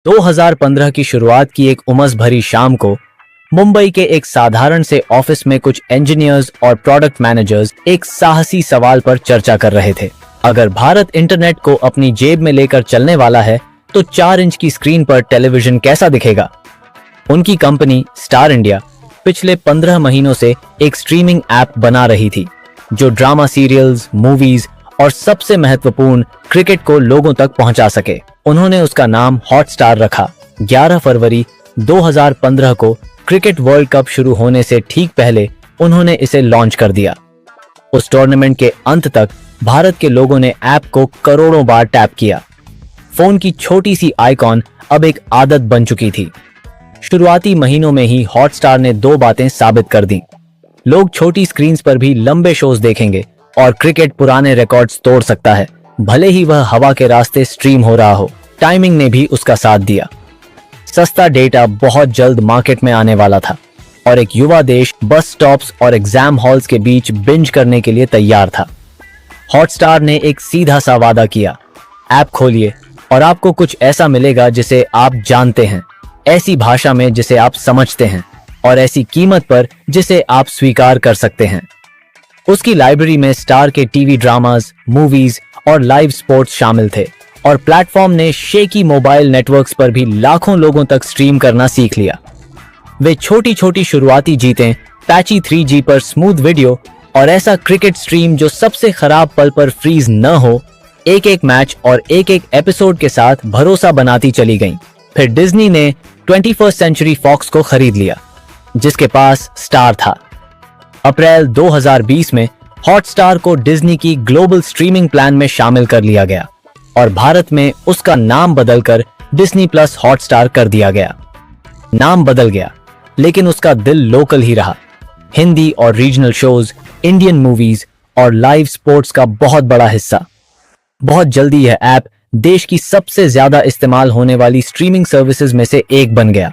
2015 की शुरुआत की एक उमस भरी शाम को मुंबई के एक साधारण से ऑफिस में कुछ इंजीनियर्स और प्रोडक्ट मैनेजर्स एक साहसी सवाल पर चर्चा कर रहे थे। अगर भारत इंटरनेट को अपनी जेब में लेकर चलने वाला है तो 4 इंच की स्क्रीन पर टेलीविजन कैसा दिखेगा। उनकी कंपनी स्टार इंडिया पिछले 15 महीनों से एक स्ट्रीमिंग ऐप बना रही थी जो ड्रामा सीरियल्स, मूवीज और सबसे महत्वपूर्ण क्रिकेट को लोगों तक पहुंचा सके। उन्होंने उसका नाम हॉटस्टार रखा। 11 फरवरी 2015 को क्रिकेट वर्ल्ड कप शुरू होने से ठीक पहले उन्होंने इसे लॉन्च कर दिया। उस टूर्नामेंट के अंत तक भारत के लोगों ने ऐप को करोड़ों बार टैप किया। फोन की छोटी सी आइकॉन अब एक आदत बन चुकी थी। शुरुआती महीनों में ही हॉटस्टार ने 2 बातें साबित कर दी। लोग छोटी स्क्रीन्स पर भी लंबे शोज देखेंगे और क्रिकेट पुराने रिकॉर्ड्स तोड़ सकता है, भले ही वह हवा के रास्ते स्ट्रीम हो रहा हो। टाइमिंग ने भी उसका साथ दिया। सस्ता डेटा बहुत जल्द मार्केट में आने वाला था और एक युवा देश बस स्टॉप्स और एग्जाम हॉल्स के बीच बिंज करने के लिए तैयार था। हॉटस्टार ने एक सीधा सा वादा किया, ऐप खोलिए और आपको कुछ ऐसा मिलेगा जिसे आप जानते हैं, ऐसी भाषा में जिसे आप समझते हैं और ऐसी कीमत पर जिसे आप स्वीकार कर सकते हैं। उसकी लाइब्रेरी में स्टार के टीवी ड्रामास, मूवीज और लाइव स्पोर्ट्स शामिल थे और प्लेटफॉर्म ने शेकी मोबाइल नेटवर्क्स पर भी लाखों लोगों तक स्ट्रीम करना सीख लिया। वे छोटी छोटी शुरुआती जीतें, पैची 3G पर स्मूथ वीडियो और ऐसा क्रिकेट स्ट्रीम जो सबसे खराब पल पर फ्रीज न हो, एक एक मैच और एक एक एपिसोड के साथ भरोसा बनाती चली गईं। फिर डिज्नी ने 21st सेंचुरी फॉक्स को खरीद लिया जिसके पास स्टार था। अप्रैल 2020 में हॉटस्टार को डिज्नी की ग्लोबल स्ट्रीमिंग प्लान में शामिल कर लिया गया और भारत में उसका नाम बदलकर डिज्नी प्लस हॉटस्टार कर दिया गया। नाम बदल गया लेकिन उसका दिल लोकल ही रहा। हिंदी और रीजनल शोज, इंडियन मूवीज और लाइव स्पोर्ट्स का बहुत बड़ा हिस्सा। बहुत जल्दी यह ऐप देश की सबसे ज्यादा इस्तेमाल होने वाली स्ट्रीमिंग सर्विसेज में से एक बन गया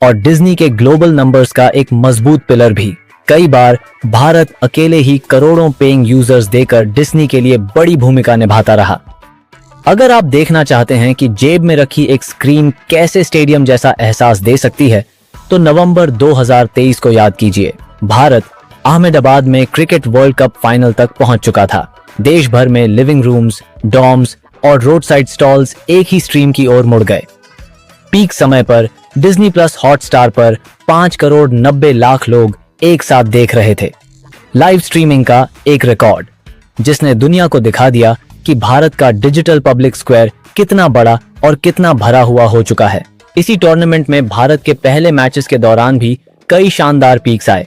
और डिज्नी के ग्लोबल नंबर्स का एक मजबूत पिलर भी। कई बार भारत अकेले ही करोड़ों पेइंग यूजर्स देकर डिज्नी के लिए बड़ी भूमिका निभाता रहा। अगर आप देखना चाहते हैं कि जेब में रखी एक स्क्रीन कैसे स्टेडियम जैसा एहसास दे सकती है तो नवंबर 2023 को याद कीजिए। भारत अहमदाबाद में क्रिकेट वर्ल्ड कप फाइनल तक पहुंच चुका था। देश भर में लिविंग रूम्स, डॉर्म्स और रोड साइड स्टॉल्स एक ही स्ट्रीम की ओर मुड़ गए। पीक समय पर डिज्नी प्लस हॉटस्टार पर 5 करोड़ 90 लाख लोग एक साथ देख रहे थे। लाइव स्ट्रीमिंग का एक रिकॉर्ड जिसने दुनिया को दिखा दिया कि भारत का डिजिटल पब्लिक स्क्वायर कितना बड़ा और कितना भरा हुआ हो चुका है। इसी टूर्नामेंट में भारत के पहले मैचेस के दौरान भी कई शानदार पीक्स आए,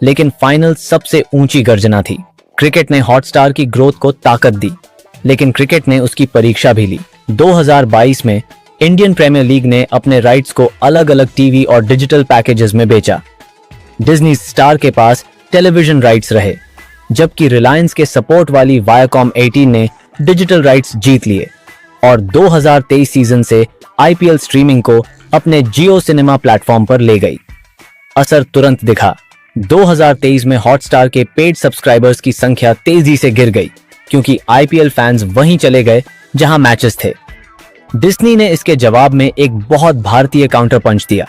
लेकिन फाइनल सबसे ऊंची गर्जना थी। क्रिकेट ने हॉटस्टार की ग्रोथ को ताकत दी, लेकिन क्रिकेट ने उसकी परीक्षा भी ली। 2022 में इंडियन प्रीमियर लीग ने अपने राइट्स को अलग अलग टीवी और डिजिटल पैकेजेस में बेचा। डिज्नी स्टार के पास टेलीविजन राइट्स रहे, जबकि रिलायंस के सपोर्ट वाली वायाकॉम 18 ने डिजिटल राइट्स जीत लिए और 2023 सीजन से आईपीएल स्ट्रीमिंग को अपने जियो सिनेमा प्लेटफॉर्म पर ले गई। असर तुरंत दिखा। 2023 में हॉटस्टार के पेड सब्सक्राइबर्स की संख्या तेजी से गिर गई क्योंकि आईपीएल फैंस वहीं चले गए जहां मैचेस थे। डिज्नी ने इसके जवाब में एक बहुत भारतीय काउंटर पंच दिया।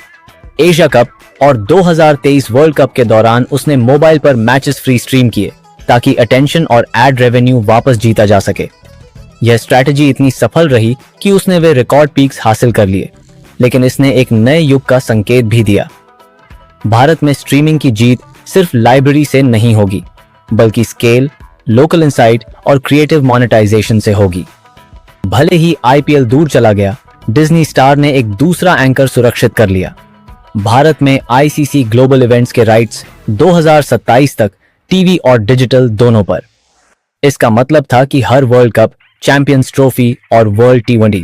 एशिया कप और 2023 वर्ल्ड कप के दौरान उसने मोबाइल पर मैचेस फ्री स्ट्रीम किए ताकि अटेंशन और एड रेवेन्यू वापस जीता जा सके। यह स्ट्रैटेजी इतनी सफल रही कि उसने वे रिकॉर्ड पीक्स हासिल कर लिए, लेकिन इसने एक नए युग का संकेत भी दिया। भारत में स्ट्रीमिंग की जीत सिर्फ लाइब्रेरी से नहीं होगी, बल्कि स्केल, लोकल इनसाइट और क्रिएटिव मोनेटाइजेशन से होगी। भले ही आईपीएल दूर चला गया, डिज्नी स्टार ने एक दूसरा एंकर सुरक्षित कर लिया। भारत में आईसीसी ग्लोबल इवेंट्स के राइट्स 2027 तक टीवी और डिजिटल दोनों पर। इसका मतलब था कि हर वर्ल्ड कप, चैंपियंस ट्रॉफी और वर्ल्ड T20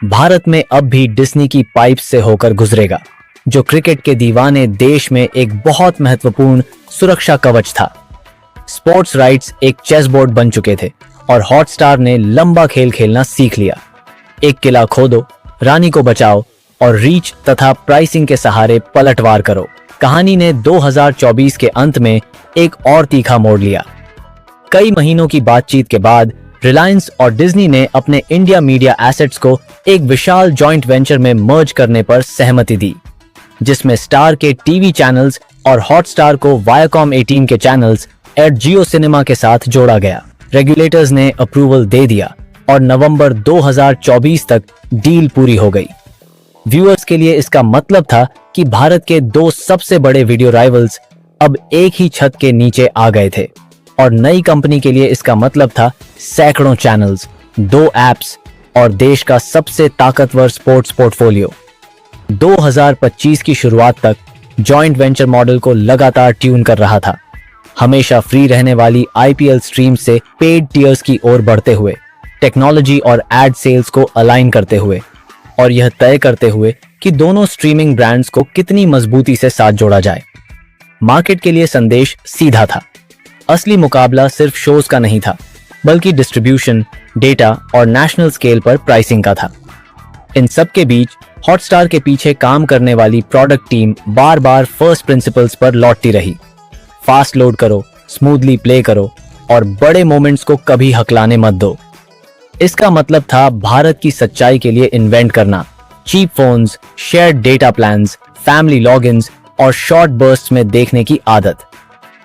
भारत में अब भी डिज्नी की पाइप्स से होकर गुजरेगा, जो क्रिकेट के दीवाने देश में एक बहुत महत्वपूर्ण सुरक्षा कवच था। स्पोर्ट्स राइट्स एक चेस बोर्ड बन चुके थे और हॉटस्टार ने लंबा खेल खेलना सीख लिया। एक किला खोदो, रानी को बचाओ और रीच तथा प्राइसिंग के सहारे पलटवार करो। कहानी ने 2024 के अंत में एक और तीखा मोड़ लिया। कई महीनों की बातचीत के बाद रिलायंस और डिज्नी ने अपने इंडिया मीडिया एसेट्स को एक विशाल जॉइंट वेंचर में मर्ज करने पर सहमति दी, जिसमें स्टार के टीवी चैनल्स और हॉटस्टार को वायाकॉम 18 के चैनल्स एट जियो सिनेमा के साथ जोड़ा गया। रेगुलेटर्स ने अप्रूवल दे दिया और नवंबर 2024 तक डील पूरी हो गई। व्यूअर्स के लिए इसका मतलब था कि भारत के दो सबसे बड़े वीडियो राइवल्स अब एक ही छत के नीचे आ गए थे, और नई कंपनी के लिए इसका मतलब था सैकड़ों चैनल्स, 2 ऐप्स और देश का सबसे ताकतवर स्पोर्ट्स पोर्टफोलियो। 2025 की शुरुआत तक जॉइंट वेंचर मॉडल को लगातार ट्यून कर रहा था, हमेशा फ्री रहने वाली आईपीएल स्ट्रीम से पेड टियर्स की ओर बढ़ते हुए, टेक्नोलॉजी और एड सेल्स को अलाइन करते हुए, और यह तय करते हुए कि दोनों स्ट्रीमिंग ब्रांड्स को कितनी मजबूती से साथ जोड़ा जाए। मार्केट के लिए संदेश सीधा था। असली मुकाबला सिर्फ शोज का नहीं था, बल्कि डिस्ट्रीब्यूशन, डेटा और नेशनल स्केल पर प्राइसिंग का था। इन सब के बीच हॉटस्टार के पीछे काम करने वाली प्रोडक्ट टीम बार बार फर्स्ट प्रिंसिपल्स पर लौटती रही। फास्ट लोड करो, स्मूथली प्ले करो और बड़े मोमेंट्स को कभी हकलाने मत दो। इसका मतलब था भारत की सच्चाई के लिए इन्वेंट करना, cheap phones, shared data plans, family logins और शॉर्ट बर्स्ट्स में देखने की आदत।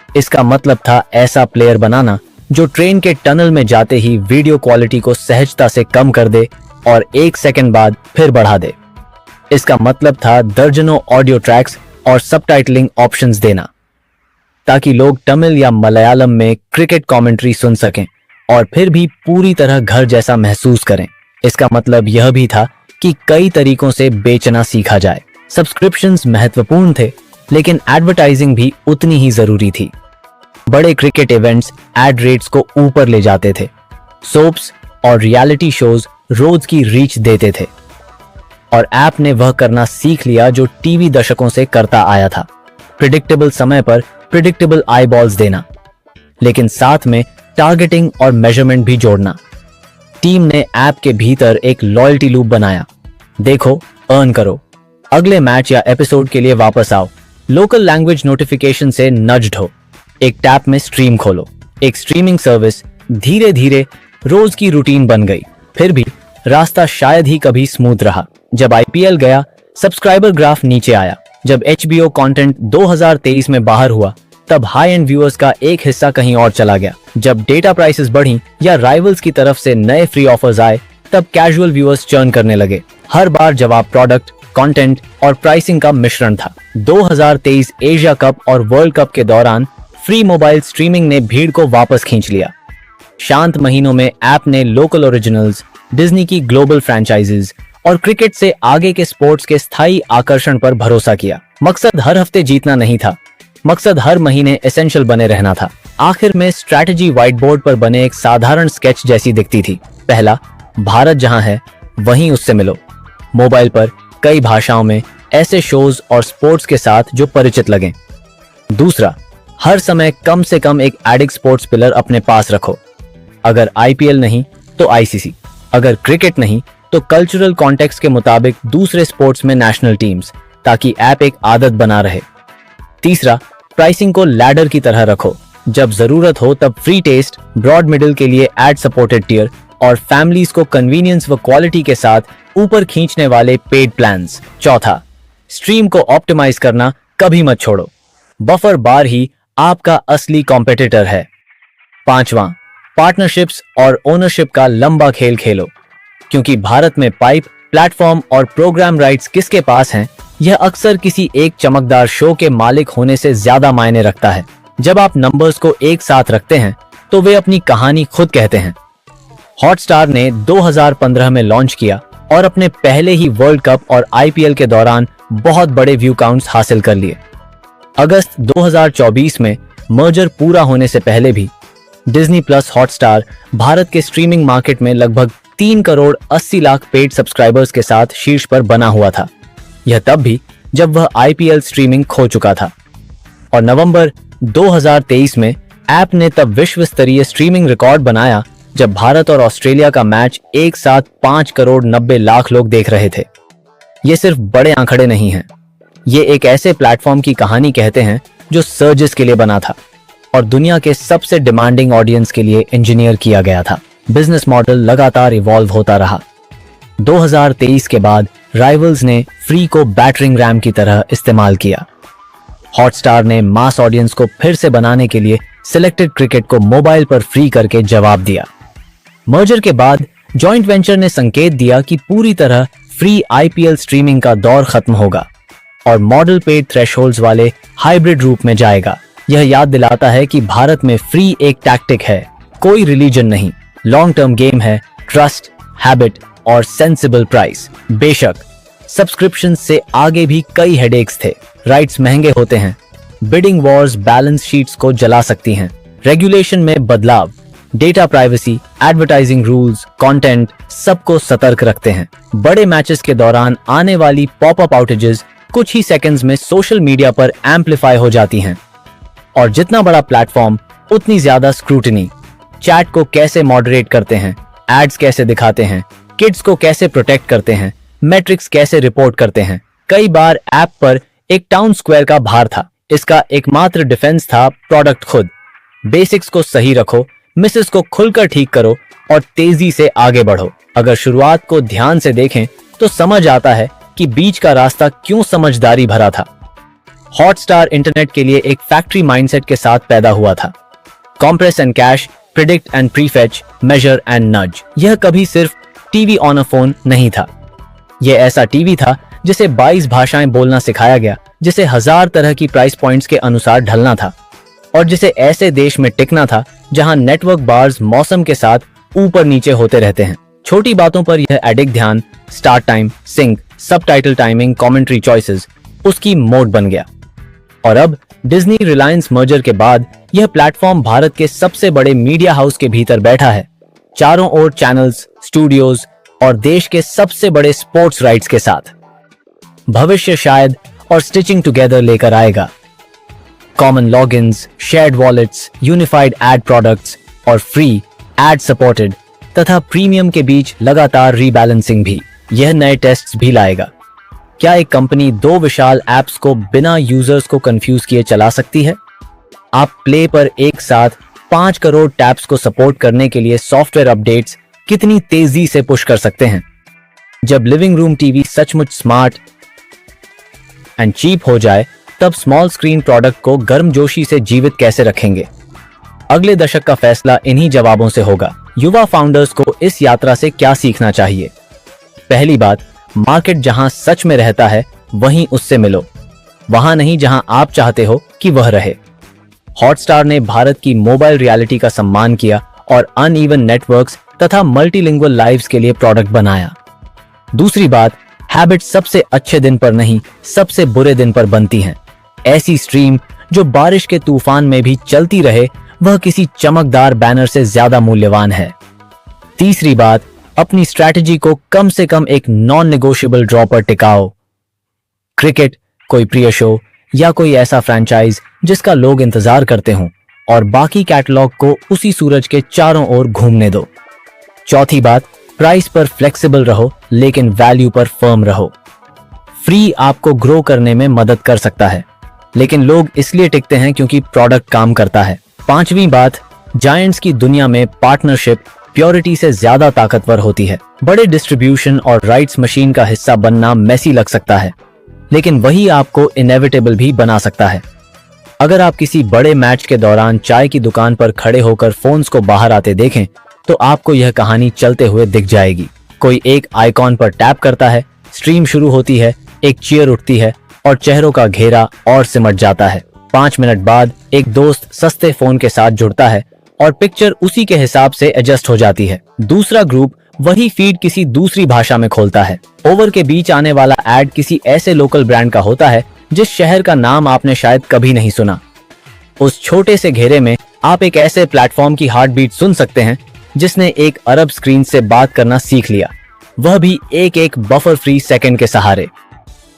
इसका मतलब था ऐसा प्लेयर बनाना जो ट्रेन के टनल में जाते ही वीडियो क्वालिटी को सहजता से कम कर दे और 1 सेकंड बाद फिर बढ़ा दे। इसका मतलब था दर्जनों ऑडियो ट्रैक्स और सबटाइटलिंग ऑप्शंस देना, ताकि लोग तमिल या मलयालम में क्रिकेट कमेंट्री सुन सकें और फिर भी पूरी तरह घर जैसा महसूस करें। इसका मतलब यह भी था कि कई तरीकों से बेचना सीखा जाए। सब्सक्रिप्शंस महत्वपूर्ण थे, लेकिन एडवर्टाइजिंग भी उतनी ही जरूरी थी। बड़े क्रिकेट इवेंट्स एड रेट्स को ऊपर ले जाते थे, सोप्स और रियलिटी शोज रोज की रीच देते थे, और ऐप ने वह करना सीख लिया जो टीवी दशकों से करता आया था, प्रिडिक्टेबल समय पर प्रिडिक्टेबल आईबॉल्स देना, लेकिन साथ में टारगेटिंग और मेजरमेंट भी जोड़ना। टीम ने ऐप के भीतर एक लॉयल्टी लूप बनाया। देखो, अर्न करो, अगले मैच या एपिसोड के लिए वापस आओ, लोकल लैंग्वेज नोटिफिकेशन से नज्ड हो, एक टैप में स्ट्रीम खोलो। एक स्ट्रीमिंग सर्विस धीरे धीरे रोज की रूटीन बन गई। फिर भी रास्ता शायद ही कभी स्मूथ रहा। जब आईपीएल गया, सब्सक्राइबर ग्राफ नीचे आया। जब एचबीओ कंटेंट 2023 में बाहर हुआ, तब हाई एंड व्यूअर्स का एक हिस्सा कहीं और चला गया। जब डेटा प्राइसेस बढ़ी या राइवल्स की तरफ से नए फ्री ऑफर्स आए, तब कैजुअल व्यूअर्स चर्न करने लगे। हर बार जवाब प्रोडक्ट, कंटेंट और प्राइसिंग का मिश्रण था। 2023 एशिया कप और वर्ल्ड कप के दौरान फ्री मोबाइल स्ट्रीमिंग ने भीड़ को वापस खींच लिया। शांत महीनों में ऐप ने लोकल ओरिजिनल्स, डिज्नी की ग्लोबल फ्रैंचाइजीज और क्रिकेट से आगे के स्पोर्ट्स के स्थायी आकर्षण पर भरोसा किया। मकसद हर हफ्ते जीतना नहीं था, मकसद हर महीने एसेंशियल बने रहना था। आखिर में स्ट्रैटेजी व्हाइट बोर्ड पर बने एक साधारण स्केच जैसी दिखती थी। पहला, भारत जहां है वहीं उससे मिलो। मोबाइल पर कई भाषाओं में ऐसे शोज और स्पोर्ट्स के साथ जो परिचित लगें। दूसरा, हर समय कम से कम एक एडिक्ट स्पोर्ट्स पिलर अपने पास रखो। अगर आईपीएल नहीं तो आईसीसी, अगर क्रिकेट नहीं तो कल्चरल कॉन्टेक्स्ट के मुताबिक दूसरे स्पोर्ट्स में नेशनल टीम्स, ताकि ऐप एक आदत बना रहे। तीसरा, प्राइसिंग को लैडर की तरह रखो। जब जरूरत हो तब फ्री टेस्ट, ब्रॉड मिडिल के लिए एड सपोर्टेड टियर और फैमिलीज को कन्वीनियंस व क्वालिटी के साथ ऊपर खींचने वाले पेड प्लान्स। चौथा, स्ट्रीम को ऑप्टिमाइज करना कभी मत छोड़ो। बफर बार ही आपका असली कॉम्पिटिटर है। पांचवा, पार्टनरशिप्स और ओनरशिप का लंबा खेल खेलो, क्योंकि भारत में पाइप, प्लेटफॉर्म और प्रोग्राम राइट्स किसके पास हैं, यह अक्सर किसी एक चमकदार शो के मालिक होने से ज्यादा मायने रखता है। जब आप नंबर्स को एक साथ रखते हैं तो वे अपनी कहानी खुद कहते हैं। हॉटस्टार ने 2015 में लॉन्च किया और अपने पहले ही वर्ल्ड कप और आईपीएल के दौरान बहुत बड़े व्यू काउंट्स हासिल कर लिए। अगस्त 2024 में मर्जर पूरा होने से पहले भी डिज्नी प्लस हॉटस्टार भारत के स्ट्रीमिंग मार्केट में लगभग 3 करोड़ 80 लाख पेड सब्सक्राइबर्स के साथ शीर्ष पर बना हुआ था। यह तब भी जब वह आईपीएल स्ट्रीमिंग खो चुका था। और नवंबर 2023 में ऐप ने तब विश्व स्तरीय स्ट्रीमिंग रिकॉर्ड बनाया जब भारत और ऑस्ट्रेलिया का मैच एक साथ 5 करोड़ 90 लाख लोग देख रहे थे। ये सिर्फ बड़े आंकड़े नहीं हैं, ये एक ऐसे प्लेटफॉर्म की कहानी कहते हैं जो सर्जिस के लिए बना था और दुनिया के सबसे डिमांडिंग ऑडियंस के लिए इंजीनियर किया गया था। बिजनेस मॉडल लगातार इवॉल्व होता रहा। 2023 के बाद राइवल्स ने फ्री को बैटरिंग रैम की तरह इस्तेमाल किया। हॉटस्टार ने मास ऑडियंस को फिर से बनाने के लिए सिलेक्टेड क्रिकेट को मोबाइल पर फ्री करके जवाब दिया। मर्जर के बाद जॉइंट वेंचर ने संकेत दिया कि पूरी तरह फ्री आईपीएल स्ट्रीमिंग का दौर खत्म होगा और मॉडल पेड थ्रेशोल्ड्स वाले हाइब्रिड रूप में जाएगा। यह याद दिलाता है कि भारत में फ्री एक टैक्टिक है, कोई रिलीजन नहीं। लॉन्ग टर्म गेम है, ट्रस्ट, हैबिट और सेंसिबल प्राइस। बेशक सब्सक्रिप्शन से आगे भी कई हेडेक्स थे। राइट्स महंगे होते हैं, बिडिंग वॉर्स बैलेंस शीट्स को जला सकती हैं, रेगुलेशन में बदलाव, data privacy, advertising rules, content सबको सतर्क रखते हैं। बड़े मैचेस के दौरान आने वाली पॉपअप आउटेजेस कुछ ही सेकंड्स में सोशल मीडिया पर एम्पलीफाई हो जाती हैं और जितना बड़ा प्लेटफॉर्म उतनी ज्यादा स्क्रूटिनी। चैट को कैसे मॉडरेट करते हैं, एड्स कैसे दिखाते हैं, किड्स को कैसे प्रोटेक्ट करते हैं, मैट्रिक्स कैसे रिपोर्ट करते हैं। कई बार ऐप पर एक टाउन स्क्वायर का भार था, इसका एकमात्र डिफेंस था प्रोडक्ट खुद। बेसिक्स को सही रखो, मिसेस को खुलकर ठीक करो और तेजी से आगे बढ़ो। अगर शुरुआत को ध्यान से देखें तो समझ आता है कि बीच का रास्ता क्यों समझदारी भरा था। हॉटस्टार इंटरनेट के लिए एक फैक्ट्री माइंडसेट के साथ पैदा हुआ था। Compress and cache, predict and prefetch, measure and nudge. यह कभी सिर्फ टीवी ऑन अ फोन नहीं था, यह ऐसा टीवी था जिसे 22 भाषाएं बोलना सिखाया गया, जिसे 1000 तरह की प्राइस पॉइंट्स के अनुसार ढलना था और जिसे ऐसे देश में टिकना था जहां नेटवर्क बार्स मौसम के साथ ऊपर नीचे होते रहते हैं। छोटी बातों पर यह एडिक्ट ध्यान, start time, sync, subtitle timing, commentary choices उसकी मोड बन गया। और अब डिज्नी रिलायंस मर्जर के बाद यह प्लेटफॉर्म भारत के सबसे बड़े मीडिया हाउस के भीतर बैठा है, चारों ओर चैनल्स, स्टूडियोज और देश के सबसे बड़े स्पोर्ट्स राइट्स के साथ। भविष्य शायद और स्टिचिंग टुगेदर लेकर आएगा। Common logins, shared wallets, unified ad products और फ्री एड सपोर्टेड तथा प्रीमियम के बीच लगातार रीबैलेंसिंग भी। यह नए टेस्ट्स भी लाएगा। क्या एक कंपनी 2 विशाल एप्स को बिना यूजर्स को कंफ्यूज किए चला सकती है? आप प्ले पर एक साथ 5 करोड़ टैप्स को सपोर्ट करने के लिए सॉफ्टवेयर अपडेट्स कितनी तेजी से पुश कर सकते हैं? जब लिविंग रूम टीवी सचमुच स्मार्ट एंड चीप हो जाए, तब स्मॉल स्क्रीन प्रोडक्ट को गर्मजोशी से जीवित कैसे रखेंगे? अगले दशक का फैसला इन्हीं जवाबों से होगा। युवा फाउंडर्स को इस यात्रा से क्या सीखना चाहिए? पहली बात, मार्केट जहां सच में रहता है वहीं उससे मिलो, वहां नहीं जहां आप चाहते हो कि वह रहे। हॉटस्टार ने भारत की मोबाइल रियलिटी का सम्मान किया और अनइवन नेटवर्क्स तथा मल्टीलिंगुअल लाइव्स के लिए प्रोडक्ट बनाया। दूसरी बात, हैबिट सबसे अच्छे दिन पर नहीं, सबसे बुरे दिन पर बनती हैं। ऐसी स्ट्रीम जो बारिश के तूफान में भी चलती रहे, वह किसी चमकदार बैनर से ज्यादा मूल्यवान है। तीसरी बात, अपनी स्ट्रैटेजी को कम से कम एक नॉन नेगोशिएबल ड्रॉ पर टिकाओ। क्रिकेट, कोई प्रिय शो या कोई ऐसा फ्रैंचाइज जिसका लोग इंतजार करते हों, और बाकी कैटलॉग को उसी सूरज के चारों ओर घूमने दो। चौथी बात, प्राइस पर फ्लेक्सिबल रहो लेकिन वैल्यू पर फर्म रहो। फ्री आपको ग्रो करने में मदद कर सकता है, लेकिन लोग इसलिए टिकते हैं क्योंकि प्रोडक्ट काम करता है। पांचवी बात, जायंट्स की दुनिया में पार्टनरशिप प्योरिटी से ज्यादा ताकतवर होती है। बड़े डिस्ट्रीब्यूशन और राइट्स मशीन का हिस्सा बनना मैसी लग सकता है, लेकिन वही आपको इनएविटेबल भी बना सकता है। अगर आप किसी बड़े मैच के दौरान चाय की दुकान पर खड़े होकर फोन्स को बाहर आते देखें, तो आपको यह कहानी चलते हुए दिख जाएगी। कोई एक आइकॉन पर टैप करता है, स्ट्रीम शुरू होती है, एक चीयर उठती है और चेहरों का घेरा और सिमट जाता है। 5 मिनट बाद एक दोस्त सस्ते फोन के साथ जुड़ता है और पिक्चर उसी के हिसाब से एडजस्ट हो जाती है। दूसरा ग्रुप वही फीड किसी दूसरी भाषा में खोलता है। ओवर के बीच आने वाला एड किसी ऐसे लोकल ब्रांड का होता है जिस शहर का नाम आपने शायद कभी नहीं सुना। उस छोटे से घेरे में आप एक ऐसे प्लेटफॉर्म की हार्ट बीट सुन सकते हैं जिसने एक अरब स्क्रीन से बात करना सीख लिया, वह भी एक बफर फ्री सेकंड के सहारे।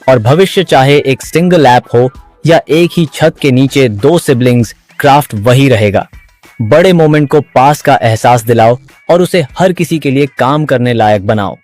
और भविष्य चाहे एक सिंगल ऐप हो या एक ही छत के नीचे 2 सिबलिंग्स, क्राफ्ट वही रहेगा। बड़े मोमेंट को पास का एहसास दिलाओ और उसे हर किसी के लिए काम करने लायक बनाओ।